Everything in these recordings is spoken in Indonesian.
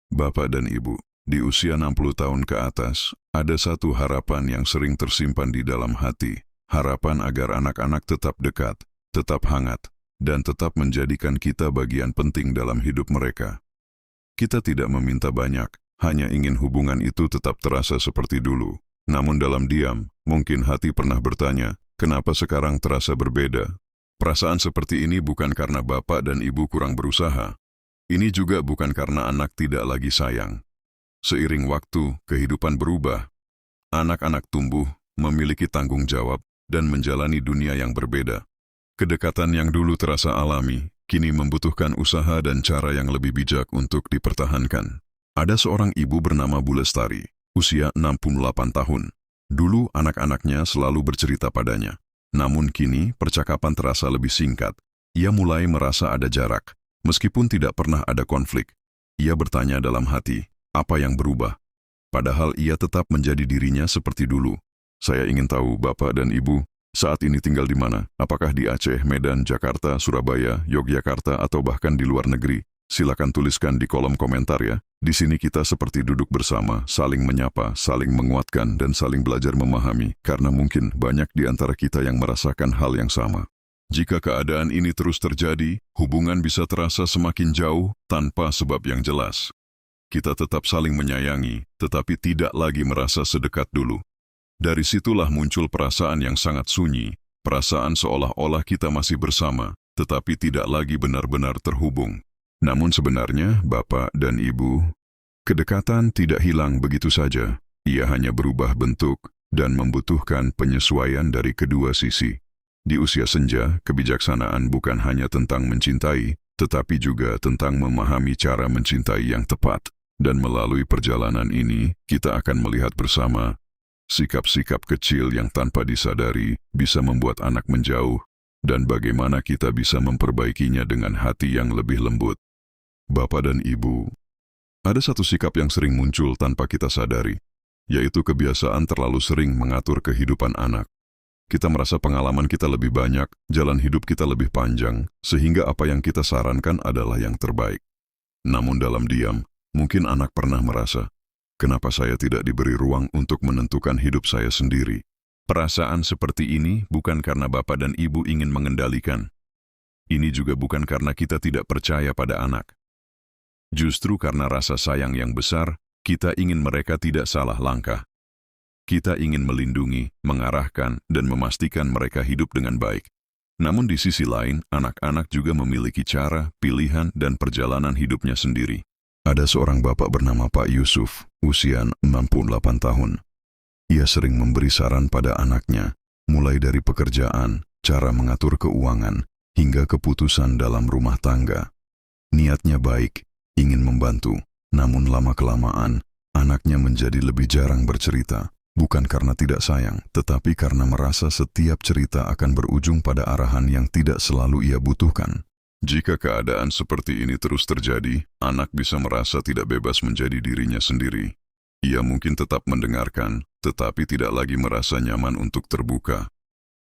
Bapak dan Ibu, di usia 60 tahun ke atas, ada satu harapan yang sering tersimpan di dalam hati. Harapan agar anak-anak tetap dekat, tetap hangat, dan tetap menjadikan kita bagian penting dalam hidup mereka. Kita tidak meminta banyak, hanya ingin hubungan itu tetap terasa seperti dulu. Namun dalam diam, mungkin hati pernah bertanya, kenapa sekarang terasa berbeda? Perasaan seperti ini bukan karena bapak dan ibu kurang berusaha. Ini juga bukan karena anak tidak lagi sayang. Seiring waktu, kehidupan berubah. Anak-anak tumbuh, memiliki tanggung jawab, dan menjalani dunia yang berbeda. Kedekatan yang dulu terasa alami, kini membutuhkan usaha dan cara yang lebih bijak untuk dipertahankan. Ada seorang ibu bernama Bu Lestari, usia 68 tahun. Dulu anak-anaknya selalu bercerita padanya. Namun kini percakapan terasa lebih singkat. Ia mulai merasa ada jarak. Meskipun tidak pernah ada konflik, ia bertanya dalam hati, apa yang berubah? Padahal ia tetap menjadi dirinya seperti dulu. Saya ingin tahu Bapak dan Ibu, saat ini tinggal di mana? Apakah di Aceh, Medan, Jakarta, Surabaya, Yogyakarta, atau bahkan di luar negeri? Silakan tuliskan di kolom komentar ya. Di sini kita seperti duduk bersama, saling menyapa, saling menguatkan, dan saling belajar memahami, karena mungkin banyak di antara kita yang merasakan hal yang sama. Jika keadaan ini terus terjadi, hubungan bisa terasa semakin jauh tanpa sebab yang jelas. Kita tetap saling menyayangi, tetapi tidak lagi merasa sedekat dulu. Dari situlah muncul perasaan yang sangat sunyi, perasaan seolah-olah kita masih bersama, tetapi tidak lagi benar-benar terhubung. Namun sebenarnya, Bapak dan Ibu, kedekatan tidak hilang begitu saja. Ia hanya berubah bentuk dan membutuhkan penyesuaian dari kedua sisi. Di usia senja, kebijaksanaan bukan hanya tentang mencintai, tetapi juga tentang memahami cara mencintai yang tepat. Dan melalui perjalanan ini, kita akan melihat bersama sikap-sikap kecil yang tanpa disadari bisa membuat anak menjauh, dan bagaimana kita bisa memperbaikinya dengan hati yang lebih lembut. Bapak dan Ibu, ada satu sikap yang sering muncul tanpa kita sadari, yaitu kebiasaan terlalu sering mengatur kehidupan anak. Kita merasa pengalaman kita lebih banyak, jalan hidup kita lebih panjang, sehingga apa yang kita sarankan adalah yang terbaik. Namun dalam diam, mungkin anak pernah merasa, kenapa saya tidak diberi ruang untuk menentukan hidup saya sendiri? Perasaan seperti ini bukan karena Bapak dan Ibu ingin mengendalikan. Ini juga bukan karena kita tidak percaya pada anak. Justru karena rasa sayang yang besar, kita ingin mereka tidak salah langkah. Kita ingin melindungi, mengarahkan, dan memastikan mereka hidup dengan baik. Namun di sisi lain, anak-anak juga memiliki cara, pilihan, dan perjalanan hidupnya sendiri. Ada seorang bapak bernama Pak Yusuf, usia 68 tahun. Ia sering memberi saran pada anaknya, mulai dari pekerjaan, cara mengatur keuangan, hingga keputusan dalam rumah tangga. Niatnya baik, ingin membantu, namun lama-kelamaan, anaknya menjadi lebih jarang bercerita. Bukan karena tidak sayang, tetapi karena merasa setiap cerita akan berujung pada arahan yang tidak selalu ia butuhkan. Jika keadaan seperti ini terus terjadi, anak bisa merasa tidak bebas menjadi dirinya sendiri. Ia mungkin tetap mendengarkan, tetapi tidak lagi merasa nyaman untuk terbuka.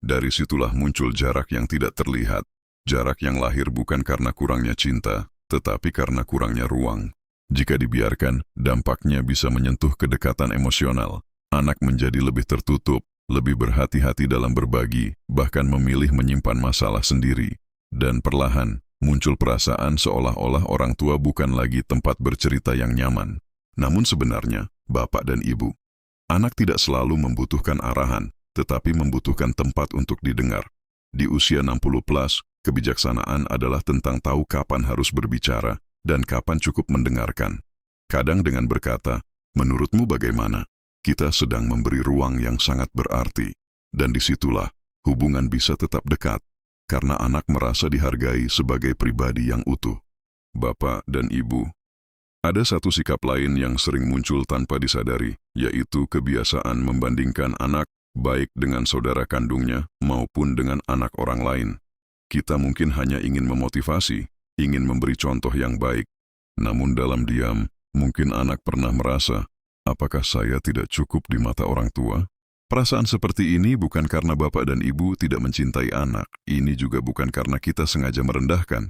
Dari situlah muncul jarak yang tidak terlihat. Jarak yang lahir bukan karena kurangnya cinta, tetapi karena kurangnya ruang. Jika dibiarkan, dampaknya bisa menyentuh kedekatan emosional. Anak menjadi lebih tertutup, lebih berhati-hati dalam berbagi, bahkan memilih menyimpan masalah sendiri. Dan perlahan, muncul perasaan seolah-olah orang tua bukan lagi tempat bercerita yang nyaman. Namun sebenarnya, Bapak dan Ibu, anak tidak selalu membutuhkan arahan, tetapi membutuhkan tempat untuk didengar. Di usia 60+, kebijaksanaan adalah tentang tahu kapan harus berbicara dan kapan cukup mendengarkan. Kadang dengan berkata, menurutmu bagaimana? Kita sedang memberi ruang yang sangat berarti, dan disitulah hubungan bisa tetap dekat, karena anak merasa dihargai sebagai pribadi yang utuh. Bapak dan Ibu, ada satu sikap lain yang sering muncul tanpa disadari, yaitu kebiasaan membandingkan anak, baik dengan saudara kandungnya maupun dengan anak orang lain. Kita mungkin hanya ingin memotivasi, ingin memberi contoh yang baik, namun dalam diam, mungkin anak pernah merasa, apakah saya tidak cukup di mata orang tua? Perasaan seperti ini bukan karena Bapak dan Ibu tidak mencintai anak. Ini juga bukan karena kita sengaja merendahkan.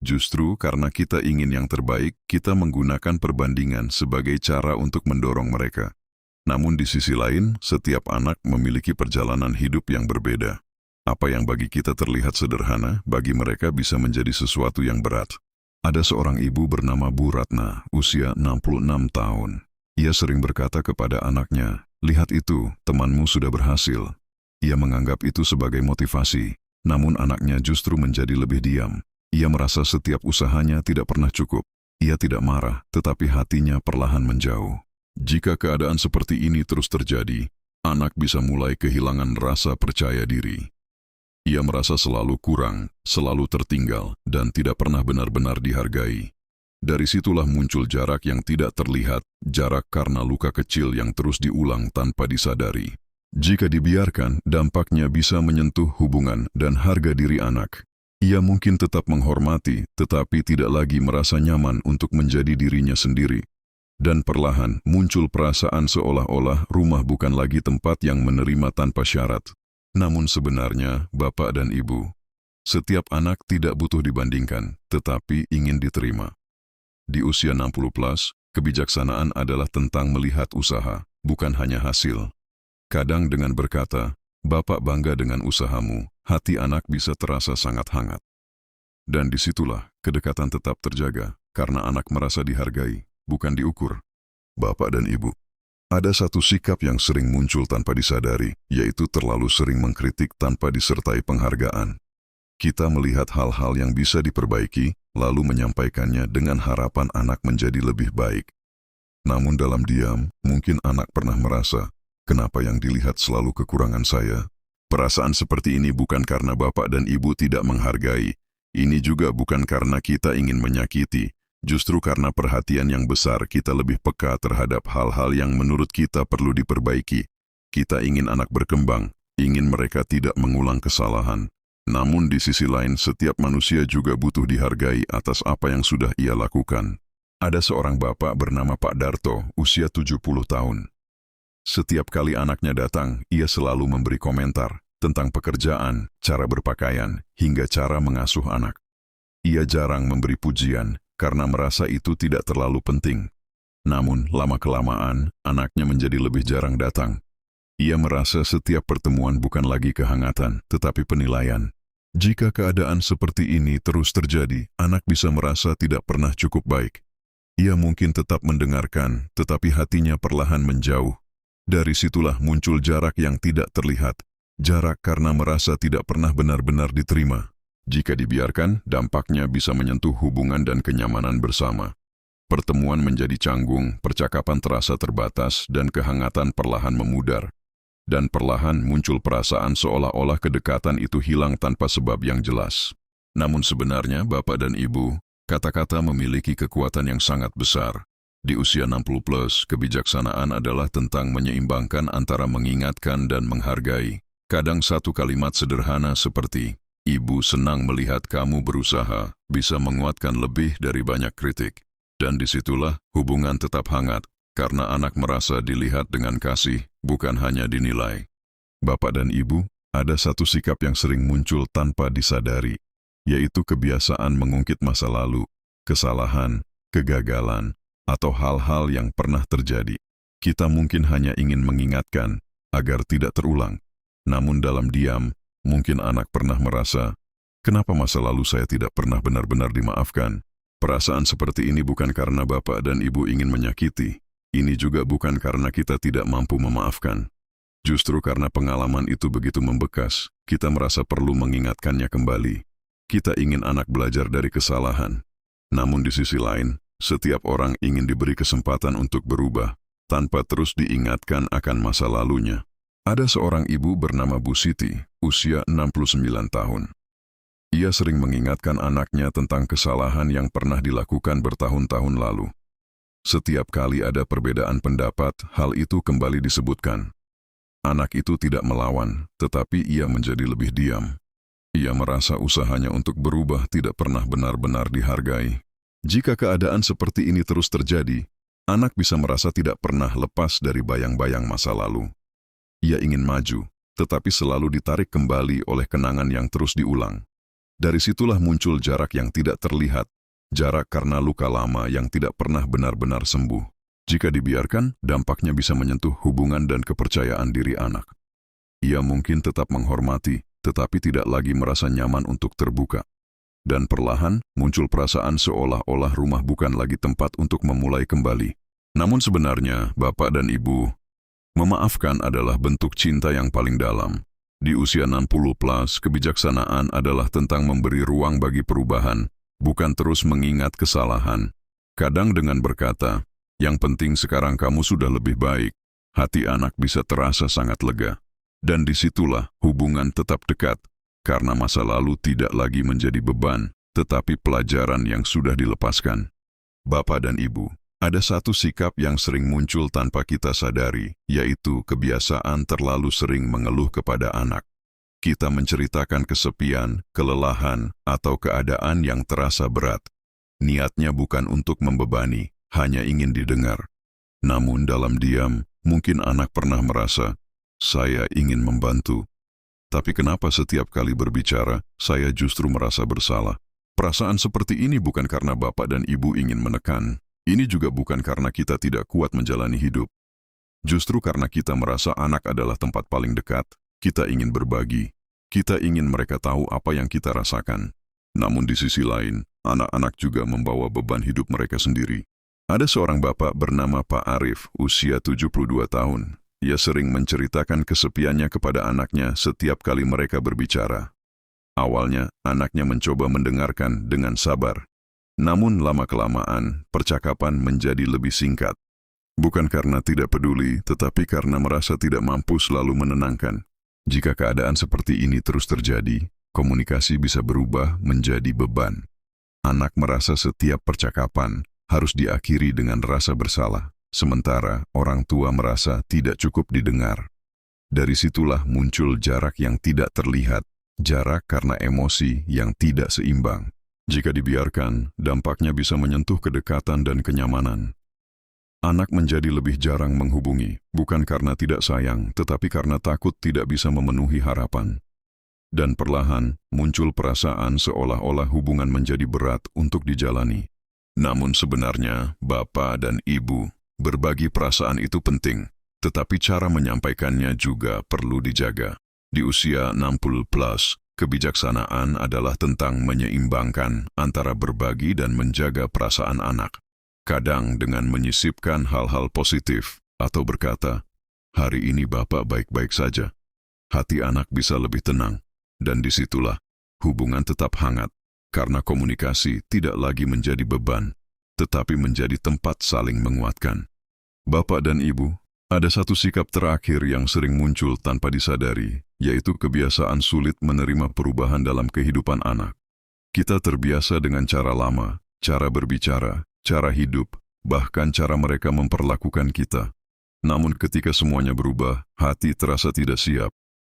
Justru karena kita ingin yang terbaik, kita menggunakan perbandingan sebagai cara untuk mendorong mereka. Namun di sisi lain, setiap anak memiliki perjalanan hidup yang berbeda. Apa yang bagi kita terlihat sederhana, bagi mereka bisa menjadi sesuatu yang berat. Ada seorang ibu bernama Bu Ratna, usia 66 tahun. Ia sering berkata kepada anaknya, "Lihat itu, temanmu sudah berhasil." Ia menganggap itu sebagai motivasi, namun anaknya justru menjadi lebih diam. Ia merasa setiap usahanya tidak pernah cukup. Ia tidak marah, tetapi hatinya perlahan menjauh. Jika keadaan seperti ini terus terjadi, anak bisa mulai kehilangan rasa percaya diri. Ia merasa selalu kurang, selalu tertinggal, dan tidak pernah benar-benar dihargai. Dari situlah muncul jarak yang tidak terlihat, jarak karena luka kecil yang terus diulang tanpa disadari. Jika dibiarkan, dampaknya bisa menyentuh hubungan dan harga diri anak. Ia mungkin tetap menghormati, tetapi tidak lagi merasa nyaman untuk menjadi dirinya sendiri. Dan perlahan muncul perasaan seolah-olah rumah bukan lagi tempat yang menerima tanpa syarat. Namun sebenarnya, Bapak dan Ibu, setiap anak tidak butuh dibandingkan, tetapi ingin diterima. Di usia 60 plus, kebijaksanaan adalah tentang melihat usaha, bukan hanya hasil. Kadang dengan berkata, "Bapak bangga dengan usahamu," hati anak bisa terasa sangat hangat. Dan disitulah kedekatan tetap terjaga, karena anak merasa dihargai, bukan diukur. Bapak dan Ibu, ada satu sikap yang sering muncul tanpa disadari, yaitu terlalu sering mengkritik tanpa disertai penghargaan. Kita melihat hal-hal yang bisa diperbaiki, lalu menyampaikannya dengan harapan anak menjadi lebih baik. Namun dalam diam, mungkin anak pernah merasa, "Kenapa yang dilihat selalu kekurangan saya?" Perasaan seperti ini bukan karena Bapak dan Ibu tidak menghargai. Ini juga bukan karena kita ingin menyakiti. Justru karena perhatian yang besar, kita lebih peka terhadap hal-hal yang menurut kita perlu diperbaiki. Kita ingin anak berkembang, ingin mereka tidak mengulang kesalahan. Namun di sisi lain, setiap manusia juga butuh dihargai atas apa yang sudah ia lakukan. Ada seorang bapak bernama Pak Darto, usia 70 tahun. Setiap kali anaknya datang, ia selalu memberi komentar tentang pekerjaan, cara berpakaian, hingga cara mengasuh anak. Ia jarang memberi pujian, karena merasa itu tidak terlalu penting. Namun, lama-kelamaan, anaknya menjadi lebih jarang datang. Ia merasa setiap pertemuan bukan lagi kehangatan, tetapi penilaian. Jika keadaan seperti ini terus terjadi, anak bisa merasa tidak pernah cukup baik. Ia mungkin tetap mendengarkan, tetapi hatinya perlahan menjauh. Dari situlah muncul jarak yang tidak terlihat. Jarak karena merasa tidak pernah benar-benar diterima. Jika dibiarkan, dampaknya bisa menyentuh hubungan dan kenyamanan bersama. Pertemuan menjadi canggung, percakapan terasa terbatas, dan kehangatan perlahan memudar. Dan perlahan muncul perasaan seolah-olah kedekatan itu hilang tanpa sebab yang jelas. Namun sebenarnya, Bapak dan Ibu, kata-kata memiliki kekuatan yang sangat besar. Di usia 60 plus, kebijaksanaan adalah tentang menyeimbangkan antara mengingatkan dan menghargai. Kadang satu kalimat sederhana seperti, "Ibu senang melihat kamu berusaha," bisa menguatkan lebih dari banyak kritik. Dan disitulah hubungan tetap hangat, karena anak merasa dilihat dengan kasih, bukan hanya dinilai. Bapak dan Ibu, ada satu sikap yang sering muncul tanpa disadari, yaitu kebiasaan mengungkit masa lalu, kesalahan, kegagalan, atau hal-hal yang pernah terjadi. Kita mungkin hanya ingin mengingatkan, agar tidak terulang. Namun dalam diam, mungkin anak pernah merasa, "Kenapa masa lalu saya tidak pernah benar-benar dimaafkan?" Perasaan seperti ini bukan karena Bapak dan Ibu ingin menyakiti. Ini juga bukan karena kita tidak mampu memaafkan. Justru karena pengalaman itu begitu membekas, kita merasa perlu mengingatkannya kembali. Kita ingin anak belajar dari kesalahan. Namun di sisi lain, setiap orang ingin diberi kesempatan untuk berubah, tanpa terus diingatkan akan masa lalunya. Ada seorang ibu bernama Bu Siti, usia 69 tahun. Ia sering mengingatkan anaknya tentang kesalahan yang pernah dilakukan bertahun-tahun lalu. Setiap kali ada perbedaan pendapat, hal itu kembali disebutkan. Anak itu tidak melawan, tetapi ia menjadi lebih diam. Ia merasa usahanya untuk berubah tidak pernah benar-benar dihargai. Jika keadaan seperti ini terus terjadi, anak bisa merasa tidak pernah lepas dari bayang-bayang masa lalu. Ia ingin maju, tetapi selalu ditarik kembali oleh kenangan yang terus diulang. Dari situlah muncul jarak yang tidak terlihat, jarak karena luka lama yang tidak pernah benar-benar sembuh. Jika dibiarkan, dampaknya bisa menyentuh hubungan dan kepercayaan diri anak. Ia mungkin tetap menghormati, tetapi tidak lagi merasa nyaman untuk terbuka. Dan perlahan, muncul perasaan seolah-olah rumah bukan lagi tempat untuk memulai kembali. Namun sebenarnya, Bapak dan Ibu, memaafkan adalah bentuk cinta yang paling dalam. Di usia 60 plus, kebijaksanaan adalah tentang memberi ruang bagi perubahan, bukan terus mengingat kesalahan. Kadang dengan berkata, yang penting sekarang kamu sudah lebih baik, hati anak bisa terasa sangat lega. Dan disitulah hubungan tetap dekat, karena masa lalu tidak lagi menjadi beban, tetapi pelajaran yang sudah dilepaskan. Bapak dan Ibu, ada satu sikap yang sering muncul tanpa kita sadari, yaitu kebiasaan terlalu sering mengeluh kepada anak. Kita menceritakan kesepian, kelelahan, atau keadaan yang terasa berat. Niatnya bukan untuk membebani, hanya ingin didengar. Namun dalam diam, mungkin anak pernah merasa, saya ingin membantu. Tapi kenapa setiap kali berbicara, saya justru merasa bersalah? Perasaan seperti ini bukan karena Bapak dan Ibu ingin menekan. Ini juga bukan karena kita tidak kuat menjalani hidup. Justru karena kita merasa anak adalah tempat paling dekat, kita ingin berbagi. Kita ingin mereka tahu apa yang kita rasakan. Namun di sisi lain, anak-anak juga membawa beban hidup mereka sendiri. Ada seorang bapak bernama Pak Arif, usia 72 tahun. Ia sering menceritakan kesepiannya kepada anaknya setiap kali mereka berbicara. Awalnya, anaknya mencoba mendengarkan dengan sabar. Namun lama-kelamaan, percakapan menjadi lebih singkat. Bukan karena tidak peduli, tetapi karena merasa tidak mampu selalu menenangkan. Jika keadaan seperti ini terus terjadi, komunikasi bisa berubah menjadi beban. Anak merasa setiap percakapan harus diakhiri dengan rasa bersalah, sementara orang tua merasa tidak cukup didengar. Dari situlah muncul jarak yang tidak terlihat, jarak karena emosi yang tidak seimbang. Jika dibiarkan, dampaknya bisa menyentuh kedekatan dan kenyamanan. Anak menjadi lebih jarang menghubungi, bukan karena tidak sayang, tetapi karena takut tidak bisa memenuhi harapan. Dan perlahan, muncul perasaan seolah-olah hubungan menjadi berat untuk dijalani. Namun sebenarnya, Bapak dan Ibu, berbagi perasaan itu penting, tetapi cara menyampaikannya juga perlu dijaga. Di usia 60 plus, kebijaksanaan adalah tentang menyeimbangkan antara berbagi dan menjaga perasaan anak. Kadang dengan menyisipkan hal-hal positif atau berkata, hari ini Bapak baik-baik saja. Hati anak bisa lebih tenang, dan disitulah hubungan tetap hangat, karena komunikasi tidak lagi menjadi beban, tetapi menjadi tempat saling menguatkan. Bapak dan Ibu, ada satu sikap terakhir yang sering muncul tanpa disadari, yaitu kebiasaan sulit menerima perubahan dalam kehidupan anak. Kita terbiasa dengan cara lama, cara berbicara, cara hidup, bahkan cara mereka memperlakukan kita. Namun ketika semuanya berubah, hati terasa tidak siap.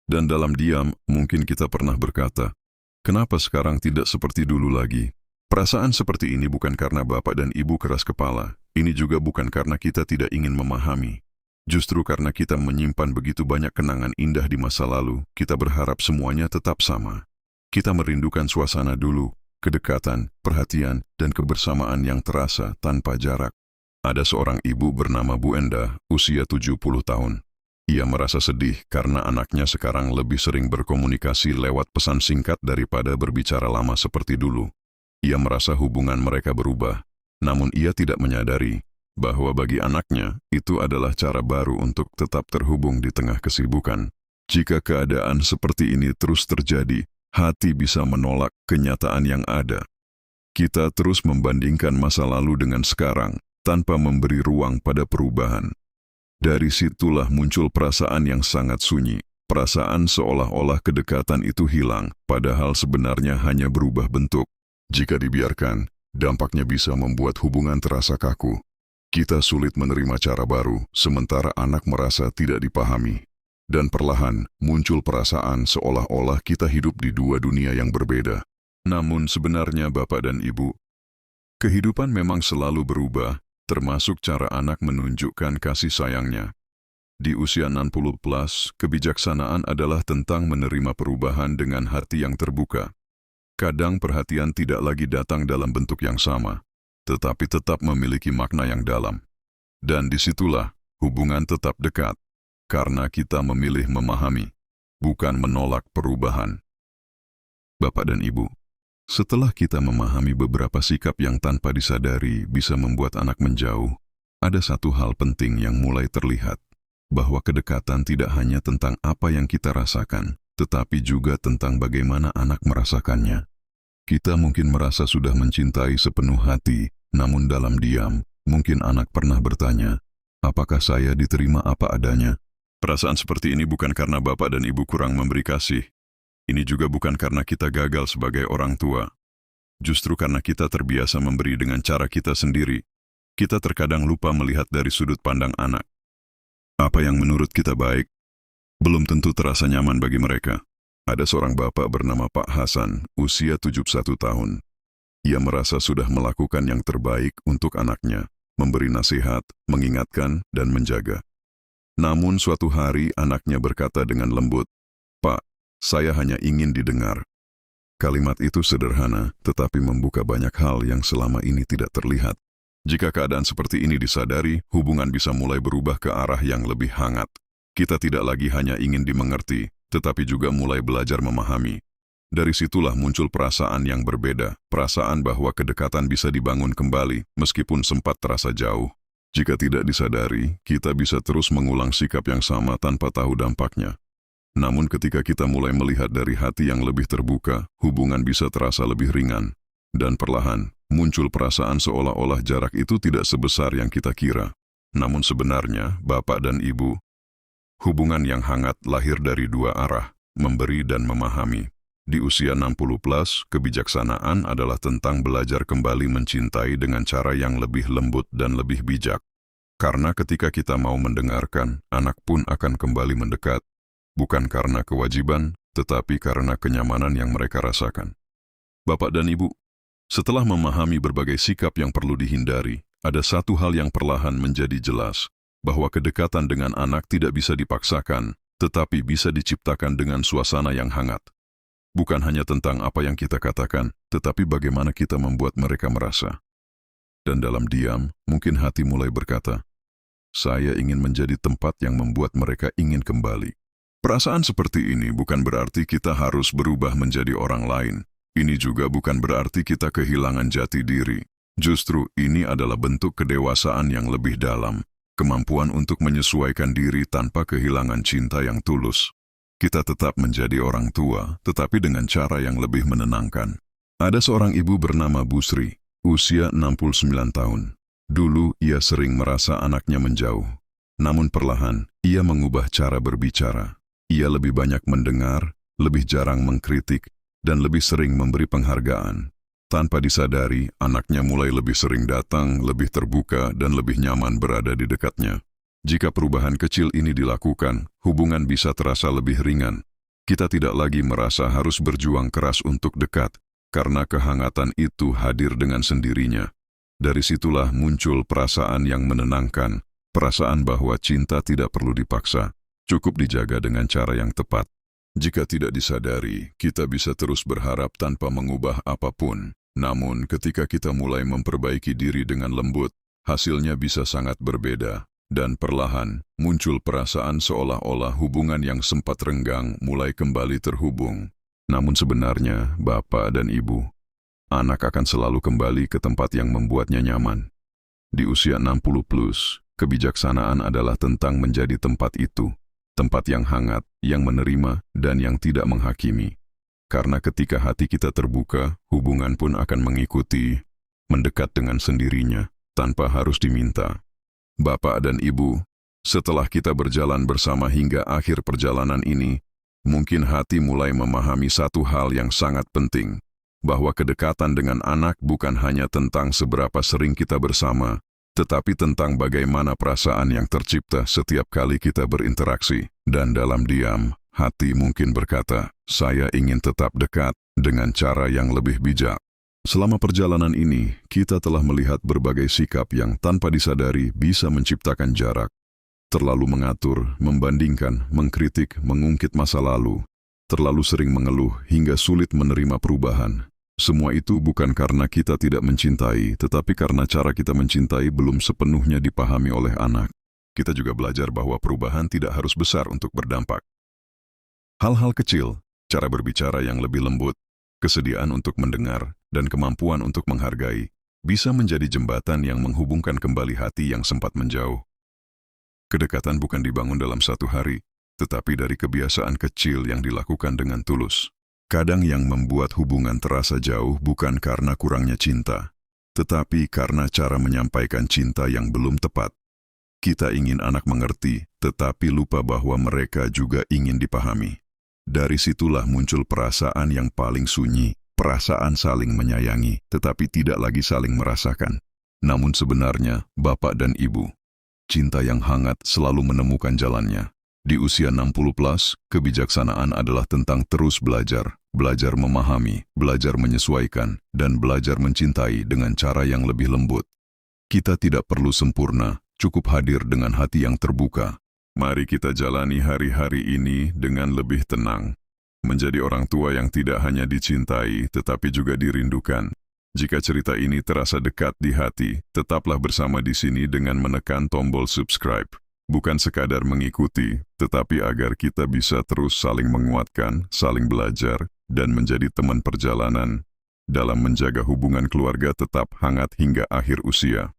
Dan dalam diam, mungkin kita pernah berkata, kenapa sekarang tidak seperti dulu lagi? Perasaan seperti ini bukan karena Bapak dan Ibu keras kepala. Ini juga bukan karena kita tidak ingin memahami. Justru karena kita menyimpan begitu banyak kenangan indah di masa lalu, kita berharap semuanya tetap sama. Kita merindukan suasana dulu, kedekatan, perhatian, dan kebersamaan yang terasa tanpa jarak. Ada seorang ibu bernama Bu Enda, usia 70 tahun. Ia merasa sedih karena anaknya sekarang lebih sering berkomunikasi lewat pesan singkat daripada berbicara lama seperti dulu. Ia merasa hubungan mereka berubah, namun ia tidak menyadari bahwa bagi anaknya itu adalah cara baru untuk tetap terhubung di tengah kesibukan. Jika keadaan seperti ini terus terjadi, hati bisa menolak kenyataan yang ada. Kita terus membandingkan masa lalu dengan sekarang, tanpa memberi ruang pada perubahan. Dari situlah muncul perasaan yang sangat sunyi, perasaan seolah-olah kedekatan itu hilang, padahal sebenarnya hanya berubah bentuk. Jika dibiarkan, dampaknya bisa membuat hubungan terasa kaku. Kita sulit menerima cara baru, sementara anak merasa tidak dipahami. Dan perlahan, muncul perasaan seolah-olah kita hidup di dua dunia yang berbeda. Namun sebenarnya Bapak dan Ibu, kehidupan memang selalu berubah, termasuk cara anak menunjukkan kasih sayangnya. Di usia 60 plus, kebijaksanaan adalah tentang menerima perubahan dengan hati yang terbuka. Kadang perhatian tidak lagi datang dalam bentuk yang sama, tetapi tetap memiliki makna yang dalam. Dan disitulah hubungan tetap dekat, karena kita memilih memahami, bukan menolak perubahan. Bapak dan Ibu, setelah kita memahami beberapa sikap yang tanpa disadari bisa membuat anak menjauh, ada satu hal penting yang mulai terlihat, bahwa kedekatan tidak hanya tentang apa yang kita rasakan, tetapi juga tentang bagaimana anak merasakannya. Kita mungkin merasa sudah mencintai sepenuh hati, namun dalam diam, mungkin anak pernah bertanya, apakah saya diterima apa adanya? Perasaan seperti ini bukan karena bapak dan ibu kurang memberi kasih. Ini juga bukan karena kita gagal sebagai orang tua. Justru karena kita terbiasa memberi dengan cara kita sendiri, kita terkadang lupa melihat dari sudut pandang anak. Apa yang menurut kita baik, belum tentu terasa nyaman bagi mereka. Ada seorang bapak bernama Pak Hasan, usia 71 tahun. Ia merasa sudah melakukan yang terbaik untuk anaknya, memberi nasihat, mengingatkan, dan menjaga. Namun suatu hari anaknya berkata dengan lembut, "Pak, saya hanya ingin didengar." Kalimat itu sederhana, tetapi membuka banyak hal yang selama ini tidak terlihat. Jika keadaan seperti ini disadari, hubungan bisa mulai berubah ke arah yang lebih hangat. Kita tidak lagi hanya ingin dimengerti, tetapi juga mulai belajar memahami. Dari situlah muncul perasaan yang berbeda, perasaan bahwa kedekatan bisa dibangun kembali, meskipun sempat terasa jauh. Jika tidak disadari, kita bisa terus mengulang sikap yang sama tanpa tahu dampaknya. Namun ketika kita mulai melihat dari hati yang lebih terbuka, hubungan bisa terasa lebih ringan. Dan perlahan, muncul perasaan seolah-olah jarak itu tidak sebesar yang kita kira. Namun sebenarnya, Bapak dan Ibu, hubungan yang hangat lahir dari dua arah, memberi dan memahami. Di usia 60+, kebijaksanaan adalah tentang belajar kembali mencintai dengan cara yang lebih lembut dan lebih bijak. Karena ketika kita mau mendengarkan, anak pun akan kembali mendekat. Bukan karena kewajiban, tetapi karena kenyamanan yang mereka rasakan. Bapak dan Ibu, setelah memahami berbagai sikap yang perlu dihindari, ada satu hal yang perlahan menjadi jelas, bahwa kedekatan dengan anak tidak bisa dipaksakan, tetapi bisa diciptakan dengan suasana yang hangat. Bukan hanya tentang apa yang kita katakan, tetapi bagaimana kita membuat mereka merasa. Dan dalam diam, mungkin hati mulai berkata, saya ingin menjadi tempat yang membuat mereka ingin kembali. Perasaan seperti ini bukan berarti kita harus berubah menjadi orang lain. Ini juga bukan berarti kita kehilangan jati diri. Justru ini adalah bentuk kedewasaan yang lebih dalam, kemampuan untuk menyesuaikan diri tanpa kehilangan cinta yang tulus. Kita tetap menjadi orang tua, tetapi dengan cara yang lebih menenangkan. Ada seorang ibu bernama Bu Sri, usia 69 tahun. Dulu ia sering merasa anaknya menjauh. Namun perlahan, ia mengubah cara berbicara. Ia lebih banyak mendengar, lebih jarang mengkritik, dan lebih sering memberi penghargaan. Tanpa disadari, anaknya mulai lebih sering datang, lebih terbuka, dan lebih nyaman berada di dekatnya. Jika perubahan kecil ini dilakukan, hubungan bisa terasa lebih ringan. Kita tidak lagi merasa harus berjuang keras untuk dekat, karena kehangatan itu hadir dengan sendirinya. Dari situlah muncul perasaan yang menenangkan, perasaan bahwa cinta tidak perlu dipaksa, cukup dijaga dengan cara yang tepat. Jika tidak disadari, kita bisa terus berharap tanpa mengubah apapun. Namun ketika kita mulai memperbaiki diri dengan lembut, hasilnya bisa sangat berbeda. Dan perlahan, muncul perasaan seolah-olah hubungan yang sempat renggang mulai kembali terhubung. Namun sebenarnya, Bapak dan Ibu, anak akan selalu kembali ke tempat yang membuatnya nyaman. Di usia 60+, kebijaksanaan adalah tentang menjadi tempat itu. Tempat yang hangat, yang menerima, dan yang tidak menghakimi. Karena ketika hati kita terbuka, hubungan pun akan mengikuti, mendekat dengan sendirinya, tanpa harus diminta. Bapak dan Ibu, setelah kita berjalan bersama hingga akhir perjalanan ini, mungkin hati mulai memahami satu hal yang sangat penting, bahwa kedekatan dengan anak bukan hanya tentang seberapa sering kita bersama, tetapi tentang bagaimana perasaan yang tercipta setiap kali kita berinteraksi. Dan dalam diam, hati mungkin berkata, saya ingin tetap dekat dengan cara yang lebih bijak. Selama perjalanan ini, kita telah melihat berbagai sikap yang tanpa disadari bisa menciptakan jarak. Terlalu mengatur, membandingkan, mengkritik, mengungkit masa lalu. terlalu sering mengeluh hingga sulit menerima perubahan. Semua itu bukan karena kita tidak mencintai, tetapi karena cara kita mencintai belum sepenuhnya dipahami oleh anak. Kita juga belajar bahwa perubahan tidak harus besar untuk berdampak. Hal-hal kecil, cara berbicara yang lebih lembut, kesediaan untuk mendengar, dan kemampuan untuk menghargai, bisa menjadi jembatan yang menghubungkan kembali hati yang sempat menjauh. Kedekatan bukan dibangun dalam satu hari, tetapi dari kebiasaan kecil yang dilakukan dengan tulus. Kadang yang membuat hubungan terasa jauh bukan karena kurangnya cinta, tetapi karena cara menyampaikan cinta yang belum tepat. Kita ingin anak mengerti, tetapi lupa bahwa mereka juga ingin dipahami. Dari situlah muncul perasaan yang paling sunyi, perasaan saling menyayangi, tetapi tidak lagi saling merasakan. Namun sebenarnya, bapak dan ibu, cinta yang hangat selalu menemukan jalannya. Di usia 60+, kebijaksanaan adalah tentang terus belajar, belajar memahami, belajar menyesuaikan, dan belajar mencintai dengan cara yang lebih lembut. Kita tidak perlu sempurna, cukup hadir dengan hati yang terbuka. Mari kita jalani hari-hari ini dengan lebih tenang. Menjadi orang tua yang tidak hanya dicintai, tetapi juga dirindukan. Jika cerita ini terasa dekat di hati, tetaplah bersama di sini dengan menekan tombol subscribe. Bukan sekadar mengikuti, tetapi agar kita bisa terus saling menguatkan, saling belajar, dan menjadi teman perjalanan dalam menjaga hubungan keluarga tetap hangat hingga akhir usia.